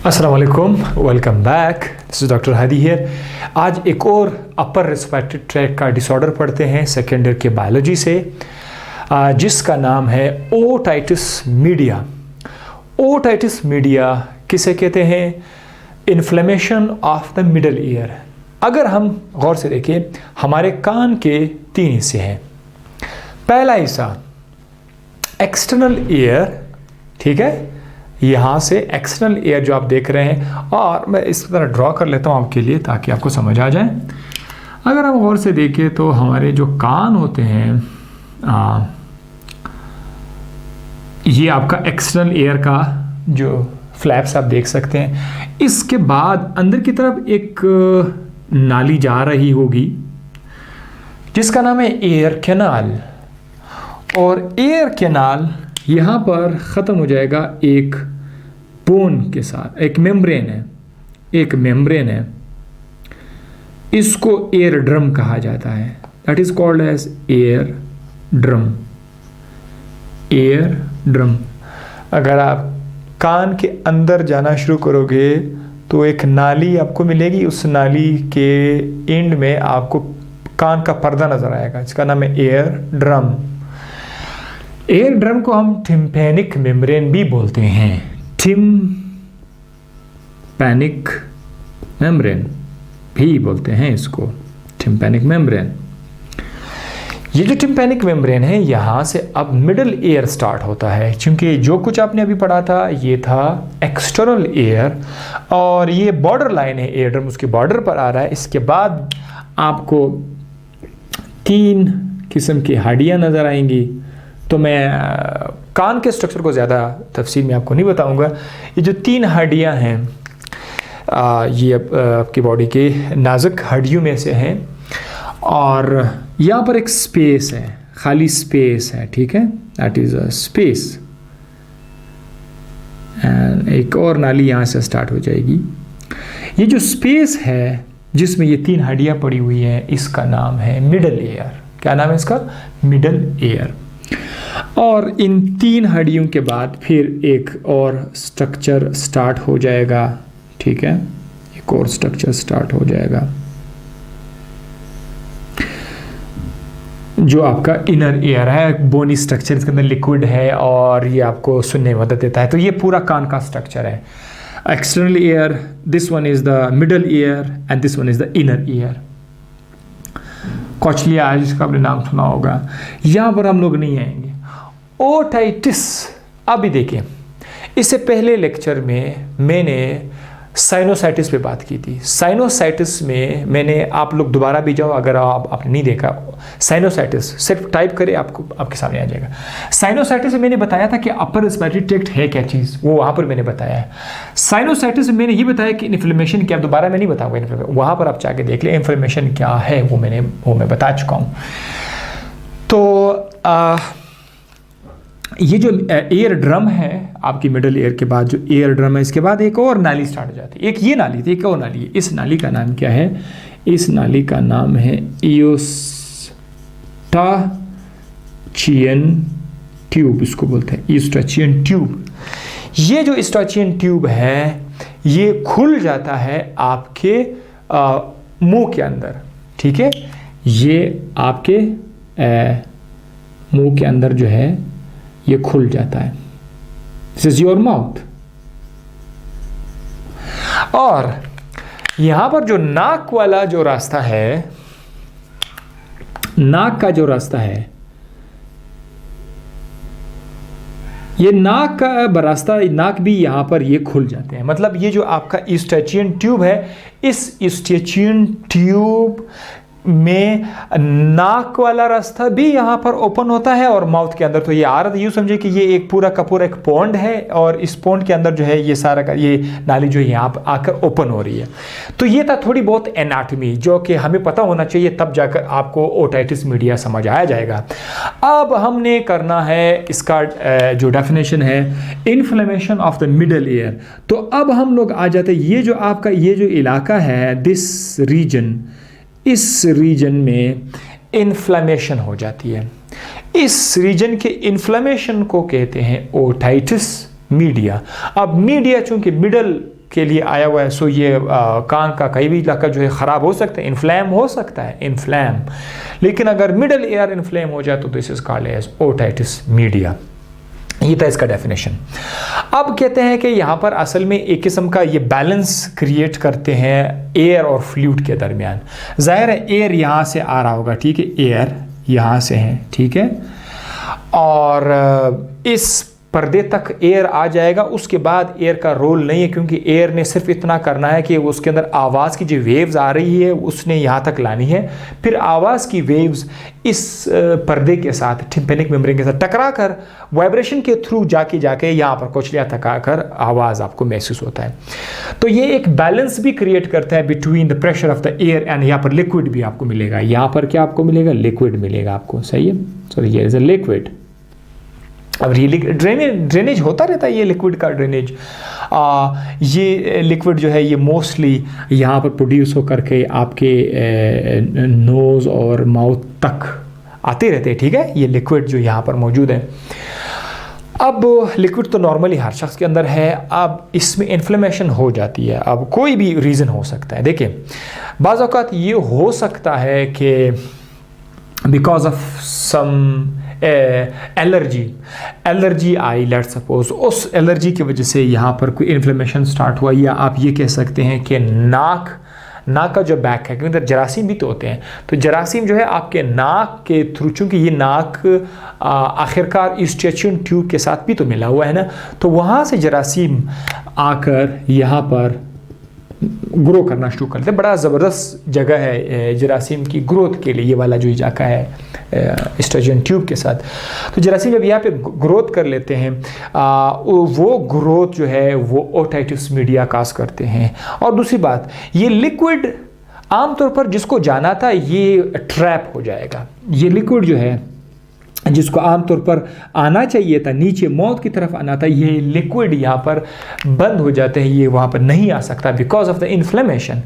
अस्सलाम वालेकुम, welcome back. This is doctor Hadi here. आज एक और अपर रेस्पिरेटरी ट्रैक का डिसऑर्डर पढ़ते हैं सेकेंड ईयर के बायोलॉजी से, जिसका नाम है ओटाइटिस मीडिया। ओटाइटिस मीडिया किसे कहते हैं? Inflammation of the middle ear. अगर हम गौर से देखें, हमारे कान के 3 हिस्से हैं। पहला हिस्सा एक्सटर्नल ईयर, ठीक है, यहाँ से एक्सटर्नल एयर जो आप देख रहे हैं, और मैं इस तरह ड्रॉ कर लेता हूँ आपके लिए ताकि आपको समझ आ जाए। अगर हम गौर से देखें तो हमारे जो कान होते हैं, ये आपका एक्सटर्नल एयर का जो फ्लैप्स आप देख सकते हैं। इसके बाद अंदर की तरफ एक नाली जा रही होगी जिसका नाम है एयर कैनाल, और एयर कैनाल यहाँ पर ख़त्म हो जाएगा एक बोन के साथ। एक मेम्ब्रेन है, इसको एयर ड्रम कहा जाता है। That is called as air drum. अगर आप कान के अंदर जाना शुरू करोगे तो एक नाली आपको मिलेगी, उस नाली के एंड में आपको कान का पर्दा नजर आएगा, इसका नाम है एयर ड्रम। एयर ड्रम को हम टिम्पैनिक मेम्ब्रेन भी बोलते हैं। टिम्पैनिक मेम्ब्रेन भी बोलते हैं इसको, टिम्पैनिक मेम्ब्रेन। ये जो टिम्पैनिक मेम्ब्रेन है, यहाँ से अब मिडल एयर स्टार्ट होता है, क्योंकि जो कुछ आपने अभी पढ़ा था ये था एक्सटर्नल एयर, और ये बॉर्डर लाइन है एयर ड्रम, उसके बॉर्डर पर आ रहा है। इसके बाद आपको 3 किस्म की हड्डियाँ नज़र आएंगी। तो मैं कान के स्ट्रक्चर को ज़्यादा तफसील में आपको नहीं बताऊंगा। ये जो 3 हड्डियां हैं, ये आपकी बॉडी के नाजुक हड्डियों में से हैं, और यहाँ पर एक स्पेस है, खाली स्पेस है, ठीक है, that is a space. And एक और नाली यहाँ से स्टार्ट हो जाएगी। ये जो स्पेस है जिसमें ये 3 हड्डियाँ पड़ी हुई हैं, इसका नाम है मिडल एयर। क्या नाम है इसका? Middle air. और इन 3 हड्डियों के बाद फिर एक और स्ट्रक्चर स्टार्ट हो जाएगा, ठीक है, एक और स्ट्रक्चर स्टार्ट हो जाएगा जो आपका इनर एयर है, बोनी स्ट्रक्चर, इसके अंदर लिक्विड है और ये आपको सुनने में मदद देता है। तो ये पूरा कान का स्ट्रक्चर है। External ear, this one is the middle ear and this one is the inner ear. Cochlea, जिसका आपने नाम सुना होगा, यहाँ पर हम लोग नहीं आएंगे। ओटाइटिस, अभी देखें, इससे पहले लेक्चर में मैंने साइनोसाइटिस पे बात की थी। साइनोसाइटिस में मैंने, आप लोग दोबारा भी जाओ अगर आपने नहीं देखा, साइनोसाइटिस सिर्फ टाइप करें, आपको आपके सामने आ जाएगा। साइनोसाइटिस में मैंने बताया था कि अपर रेस्पिरेटरी ट्रैक्ट है क्या चीज़, वो वहाँ पर मैंने बताया है। साइनोसाइटिस में मैंने ये बताया कि इन्फ्लेमेशन क्या, दोबारा मैं नहीं बताऊँगा, वहाँ पर आप जाके देख लें इन्फ्लेमेशन क्या है, वो मैं बता चुका हूँ। तो ये जो एयर ड्रम है, आपकी मिडल एयर के बाद जो एयर ड्रम है, इसके बाद एक और नाली स्टार्ट हो जाती है। एक ये नाली थी, एक और नाली है। इस नाली का नाम क्या है? इस नाली का नाम है यूस्टाचियन ट्यूब, इसको बोलते हैं यूस्टाचियन ट्यूब। ये जो यूस्टाचियन ट्यूब है, ये खुल जाता है आपके मुंह के अंदर, ठीक है, ये आपके मुंह के अंदर जो है ये खुल जाता है। This is your mouth. और यहां पर जो नाक वाला जो रास्ता है, नाक का जो रास्ता है, ये नाक का रास्ता, नाक भी यहां पर ये खुल जाते हैं। मतलब ये जो आपका यूस्टाचियन ट्यूब है, इस यूस्टाचियन ट्यूब में नाक वाला रास्ता भी यहाँ पर ओपन होता है, और माउथ के अंदर तो ये आ रहा था। यूँ समझे कि ये एक पूरा का पूरा एक पॉन्ड है, और इस पॉन्ड के अंदर जो है ये सारा का ये नाली जो है यहाँ पर आकर ओपन हो रही है। तो ये था थोड़ी बहुत एनाटॉमी जो कि हमें पता होना चाहिए, तब जाकर आपको ओटाइटिस मीडिया समझ आया जाएगा। अब हमने करना है इसका जो डेफिनेशन है, inflammation of the middle ear. तो अब हम लोग आ जाते हैं, ये जो आपका ये जो इलाका है, दिस रीजन, इस रीजन में इन्फ्लेमेशन हो जाती है। इस रीजन के इन्फ्लेमेशन को कहते हैं ओटाइटिस मीडिया। अब मीडिया चूंकि मिडल के लिए आया हुआ है, सो ये कान का कहीं भी इलाका जो है ख़राब हो सकता है, इन्फ्लेम हो सकता है, इन्फ्लेम। लेकिन अगर मिडल ईयर इन्फ्लेम हो जाए तो this is called as otitis media. ये था इसका डेफिनेशन। अब कहते हैं कि यहाँ पर असल में एक किस्म का ये बैलेंस क्रिएट करते हैं एयर और फ्लूइड के दरमियान। जाहिर है एयर यहाँ से आ रहा होगा, ठीक है, एयर यहाँ से है, ठीक है, और इस पर्दे तक एयर आ जाएगा। उसके बाद एयर का रोल नहीं है, क्योंकि एयर ने सिर्फ इतना करना है कि उसके अंदर आवाज़ की जो वेव्स आ रही है उसने यहाँ तक लानी है, फिर आवाज़ की वेव्स इस पर्दे के साथ टिम्पेनिक मेम्ब्रेन के साथ टकरा कर वाइब्रेशन के थ्रू जाके यहाँ पर कोचलियाँ थका कर आवाज़ आपको महसूस होता है। तो ये एक बैलेंस भी क्रिएट करता है between the pressure of the air and यहाँ पर लिक्विड भी आपको मिलेगा। यहाँ पर क्या आपको मिलेगा? लिक्विड मिलेगा आपको, सही है। सॉरी, ये इज अ लिक्विड। अब ये ड्रेनेज होता रहता है, ये लिक्विड का ड्रेनेज। ये लिक्विड जो है ये मोस्टली यहाँ पर प्रोड्यूस हो करके आपके नोज़ और माउथ तक आते रहते हैं, ठीक है, ये लिक्विड जो यहाँ पर मौजूद है। अब लिक्विड तो नॉर्मली हर शख्स के अंदर है, अब इसमें इन्फ्लेमेशन हो जाती है। अब कोई भी रीज़न हो सकता है। देखिए, बाज़ औक़ात ये हो सकता है कि because of some allergy I, let suppose उस एलर्जी की वजह से यहाँ पर कोई इन्फ्लेमेशन स्टार्ट हुआ, या आप ये कह सकते हैं कि नाक का जो बैक है, क्योंकि जरासीम भी तो होते हैं, तो जरासीम जो है आपके नाक के थ्रू, चूँकि ये नाक आखिरकार यूस्टेचियन ट्यूब के साथ भी तो मिला हुआ है ना, तो वहाँ से जरासीम आकर यहाँ पर ग्रो करना शुरू करते हैं। बड़ा ज़बरदस्त जगह है जरासीम की ग्रोथ के लिए, ये वाला जो इलाका है यूस्टेचियन ट्यूब के साथ। तो जरासीम जब यहाँ पे ग्रोथ कर लेते हैं, वो ग्रोथ जो है वो ओटाइटिस मीडिया काज करते हैं। और दूसरी बात, ये लिक्विड आमतौर पर जिसको जाना था ये ट्रैप हो जाएगा। ये लिक्विड जो है जिसको आमतौर पर आना चाहिए था, नीचे मौत की तरफ आना था, ये लिक्विड यहाँ पर बंद हो जाते हैं, ये वहाँ पर नहीं आ सकता बिकॉज ऑफ द इन्फ्लेमेशन।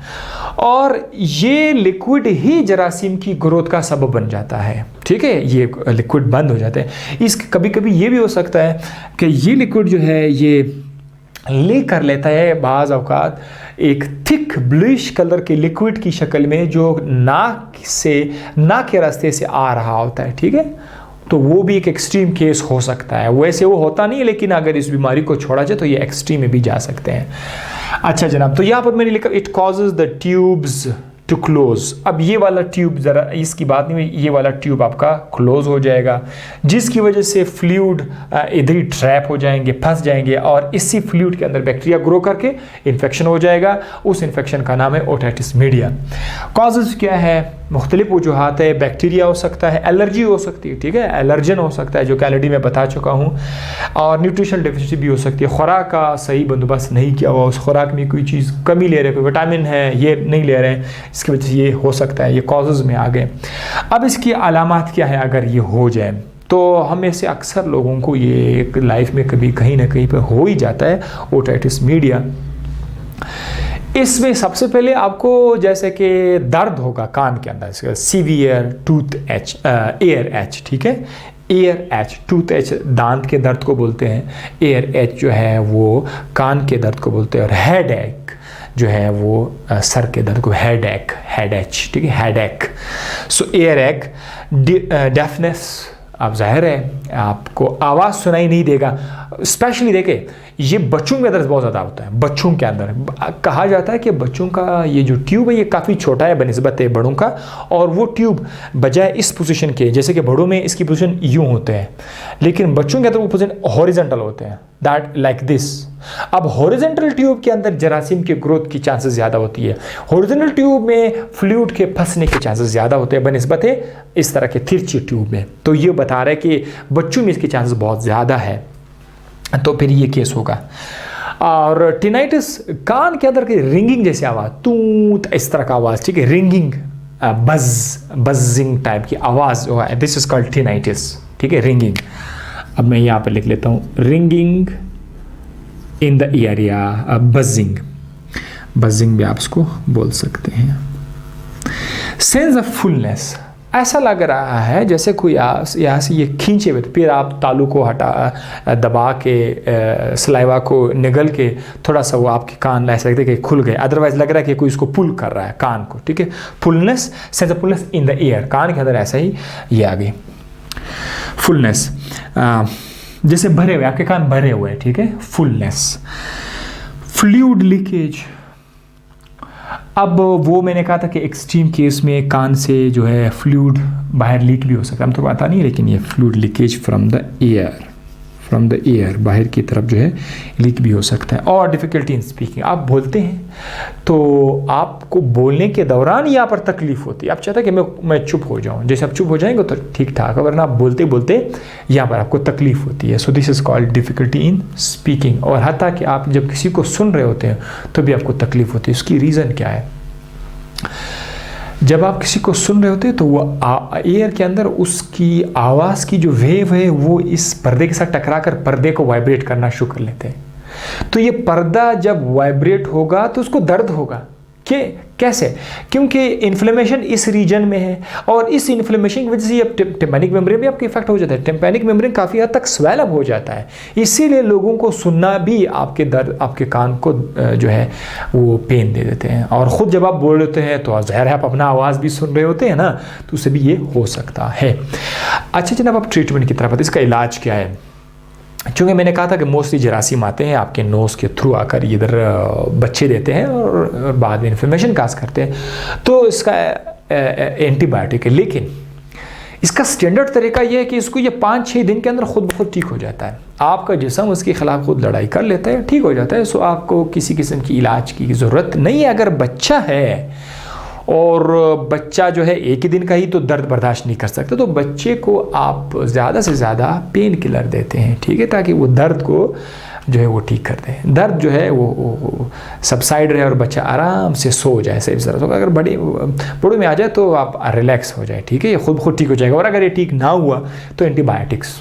और ये लिक्विड ही जरासीम की ग्रोथ का सबब बन जाता है, ठीक है, ये लिक्विड बंद हो जाते हैं। इसके कभी कभी ये भी हो सकता है कि ये लिक्विड जो है ये ले कर लेता है बाज़ औक़ात एक थिक ब्लूइश कलर के लिक्विड की शक्ल में, जो नाक के रास्ते से आ रहा होता है, ठीक है। तो वो भी एक एक्सट्रीम केस हो सकता है। वैसे वो होता नहीं है, लेकिन अगर इस बीमारी को छोड़ा जाए तो ये एक्सट्रीम में भी जा सकते हैं। अच्छा जनाब, तो यहाँ पर मैंने लिखा it causes the tubes to close. अब ये वाला ट्यूब, ज़रा इसकी बात नहीं, ये वाला ट्यूब आपका क्लोज हो जाएगा, जिसकी वजह से फ्लूइड इधर ही ट्रैप हो जाएंगे, फंस जाएंगे, और इसी फ्लूइड के अंदर बैक्टीरिया ग्रो करके इन्फेक्शन हो जाएगा। उस इन्फेक्शन का नाम है ओटाइटिस मीडिया। कॉजेज क्या है? मुख्तलिफ वजूहात है। बैक्टीरिया हो सकता है, एलर्जी हो सकती है, ठीक है, एलर्जन हो सकता है जो कि ऑलरेडी मैं बता चुका हूँ, और न्यूट्रिशनल डेफिशिएंसी भी हो सकती है। खुराक का सही बंदोबस्त नहीं किया हुआ, उस खुराक में कोई चीज़ कमी ले रहे हैं, कोई विटामिन है ये नहीं ले रहे हैं, इसकी वजह से ये हो सकता है। ये कॉजेज़ में आ गए। अब इसकी अलामात क्या है अगर ये हो जाए? तो हमें से अक्सर लोगों को ये लाइफ में कभी कहीं ना कहीं पर हो ही जाता है ओटाइटिस मीडिया। इसमें सबसे पहले आपको जैसे कि दर्द होगा कान के अंदर, severe tooth H, air H, ठीक है, एयर एच, टूथ एच दांत के दर्द को बोलते हैं, एयर एच जो है वो कान के दर्द को बोलते हैं, और हेड एक जो है वो सर के दर्द को हेड एच, ठीक है, हेड एक। सो एयर एक, डेफनेस, अब जाहिर है आपको आवाज़ सुनाई नहीं देगा। स्पेशली देखे ये बच्चों में दर्द बहुत ज़्यादा होता है। बच्चों के अंदर कहा जाता है कि बच्चों का ये जो ट्यूब है ये काफ़ी छोटा है बनिस्बत बड़ों का, और वो ट्यूब बजाय इस पोजीशन के, जैसे कि बड़ों में इसकी पोजीशन यूँ होते हैं, लेकिन बच्चों के अंदर वो पोजीशन हॉरिजॉन्टल होते हैं, दैट लाइक दिस। अब हॉरिजॉन्टल ट्यूब के अंदर जरासीम के ग्रोथ की चांसेस ज़्यादा होती है। हॉरिजॉन्टल ट्यूब में फ्लूइड के फंसने के चांसेस ज़्यादा होते हैं बनिस्बत इस तरह के तिरछी ट्यूब में। तो ये बता रहा है कि बच्चों में इसके चांसेस बहुत ज़्यादा है, तो फिर ये केस होगा। और टिनाइटिस कान के अंदर की रिंगिंग जैसी आवाज़, तूत इस तरह का आवाज़, ठीक है, रिंगिंग, बजिंग टाइप की आवाज़ जो है, दिस इज कॉल्ड टिनाइटिस, ठीक है, रिंगिंग। अब मैं यहाँ पे लिख लेता हूँ, ringing in the area, buzzing भी आप इसको बोल सकते हैं। सेंस ऑफ फुलनेस, ऐसा लग रहा है जैसे कोई यहाँ से ये खींचे हुए, फिर आप तालू को हटा दबा के सलाइवा को निगल के थोड़ा सा वो आपके कान ऐसा लगता है कि खुल गए, अदरवाइज लग रहा है कि कोई इसको पुल कर रहा है कान को, ठीक है। Fullness, sense of fullness in the ear, कान के अंदर ऐसा ही ये आ गई फुलनेस, जैसे भरे हुए, आपके कान भरे हुए हैं, ठीक है, फुलनेस। फ्लूइड लीकेज, अब वो मैंने कहा था कि एक्सट्रीम केस में कान से जो है फ्लूइड बाहर लीक भी हो सकता है, हम तो पता नहीं, लेकिन ये fluid leakage from the year बाहर की तरफ जो है लीक भी हो सकता है। और डिफ़िकल्टी इन स्पीकिंग, आप बोलते हैं तो आपको बोलने के दौरान यहाँ पर तकलीफ होती है, आप चाहते हैं कि मैं चुप हो जाऊँ, जैसे आप चुप हो जाएंगे तो ठीक ठाक, वरना आप बोलते बोलते यहाँ पर आपको तकलीफ होती है। So this is called difficulty in speaking. और हत्ता कि आप जब किसी को सुन रहे होते हैं तो भी आपको तकलीफ होती है, उसकी रीज़न क्या है? जब आप किसी को सुन रहे होते हैं तो वो एयर के अंदर उसकी आवाज़ की जो वेव है वो इस पर्दे के साथ टकराकर पर्दे को वाइब्रेट करना शुरू कर लेते हैं। तो ये पर्दा जब वाइब्रेट होगा तो उसको दर्द होगा। कैसे? क्योंकि इन्फ्लेमेशन इस रीजन में है, और इस इन्फ्लेमेशन की वजह से ये टिम्पैनिक मेम्ब्रेन भी आपके इफेक्ट हो जाता है, टिम्पैनिक मेम्ब्रेन काफ़ी हद तक स्वेल अप हो जाता है। इसीलिए लोगों को सुनना भी आपके दर्द, आपके कान को जो है वो पेन दे देते हैं। और ख़ुद जब आप बोल रहे हैं तो ज़ाहिर है आप अपना आवाज़ भी सुन रहे होते हैं ना, तो उससे भी ये हो सकता है। अच्छा जनाब, आप ट्रीटमेंट की तरफ आते हैं, इसका इलाज क्या है? चूँकि मैंने कहा था कि मोस्टली जरासीम आते हैं आपके नोज़ के थ्रू आकर इधर बच्चे देते हैं और बाद में इन्फ्लेमेशन काज करते हैं, तो इसका एंटीबायोटिक है। लेकिन इसका स्टैंडर्ड तरीका यह है कि इसको ये 5-6 दिन के अंदर खुद ब खुद ठीक हो जाता है। आपका जिस्म उसके ख़िलाफ़ खुद लड़ाई कर लेता है, ठीक हो जाता है। सो आपको किसी किस्म की इलाज की ज़रूरत नहीं है। अगर बच्चा है और बच्चा जो है एक ही दिन का ही तो दर्द बर्दाश्त नहीं कर सकता, तो बच्चे को आप ज़्यादा से ज़्यादा पेन किलर देते हैं, ठीक है, ताकि वो दर्द को जो है वो ठीक कर दें, दर्द जो है वो सबसाइड रहे और बच्चा आराम से सो जाए। सही तरह से अगर बड़ों में आ जाए तो आप रिलैक्स हो जाए, ठीक है, ये खुद ठीक हो जाएगा। और अगर ये ठीक ना हुआ तो एंटीबायोटिक्स,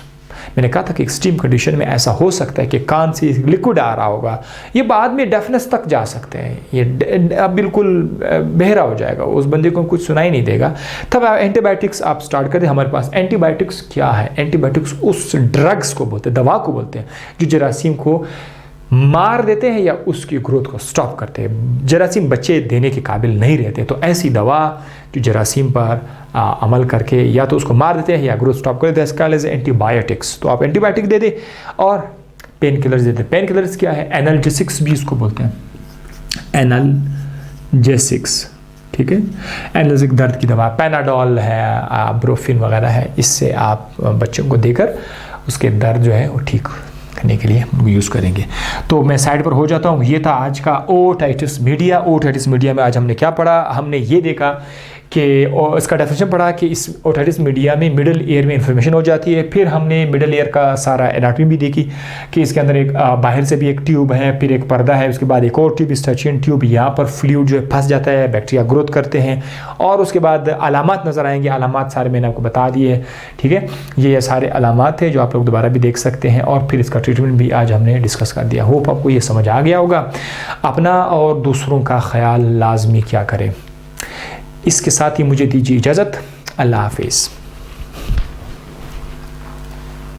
मैंने कहा था कि एक्सट्रीम कंडीशन में ऐसा हो सकता है कि कान से लिक्विड आ रहा होगा, ये बाद में डेफनेस तक जा सकते हैं, ये अब बिल्कुल बहरा हो जाएगा, उस बंदे को कुछ सुनाई नहीं देगा। तब एंटीबायोटिक्स आप स्टार्ट करें। हमारे पास एंटीबायोटिक्स क्या है? एंटीबायोटिक्स उस ड्रग्स को बोलते हैं, दवा को बोलते हैं जो जरासीम को मार देते हैं या उसकी ग्रोथ को स्टॉप करते हैं। जरासीम बच्चे देने के काबिल नहीं रहते, तो ऐसी दवा जो जरासीम पर अमल करके या तो उसको मार देते हैं या ग्रोथ स्टॉप कर देते हैं, इसका एज एंटीबायोटिक्स। तो आप एंटीबायोटिक दे दें और पेन किलर्स दे दें। पेन किलर्स क्या है? एनाल्जेसिक्स भी इसको बोलते हैं, एनाल्जेसिक्स, ठीक है। एनाल्जेसिक दर्द की दवा, पैनाडोल है, ब्रोफिन वगैरह है, इससे आप बच्चों को देकर उसके दर्द जो है वो ठीक करने के लिए यूज़ करेंगे। तो मैं साइड पर हो जाता हूँ। ये था आज का ओटाइटिस मीडिया। ओटाइटिस मीडिया में आज हमने क्या पढ़ा? हमने ये देखा कि इसका डेफिनेशन पढ़ा कि इस ओटाइटिस मीडिया में मिडल ईयर में इन्फ्लेमेशन हो जाती है। फिर हमने मिडल ईयर का सारा एनाटॉमी भी देखी कि इसके अंदर एक बाहर से भी एक ट्यूब है, फिर एक पर्दा है, उसके बाद एक और ट्यूब, स्टैचियन ट्यूब, यहाँ पर फ्लूइड जो है फंस जाता है, बैक्टीरिया ग्रोथ करते हैं, और उसके बाद अलामात नज़र आएंगे। अलामात सारे मैंने आपको बता दिए, ठीक है। ये सारे अलामात हैं जो आप लोग दोबारा भी देख सकते हैं, और फिर इसका ट्रीटमेंट भी आज हमने डिस्कस कर दिया। होप आपको ये समझ आ गया होगा। अपना और दूसरों का ख्याल लाजमी क्या करें। इसके साथ ही मुझे दीजिए इजाज़त। अल्लाह हाफिज़।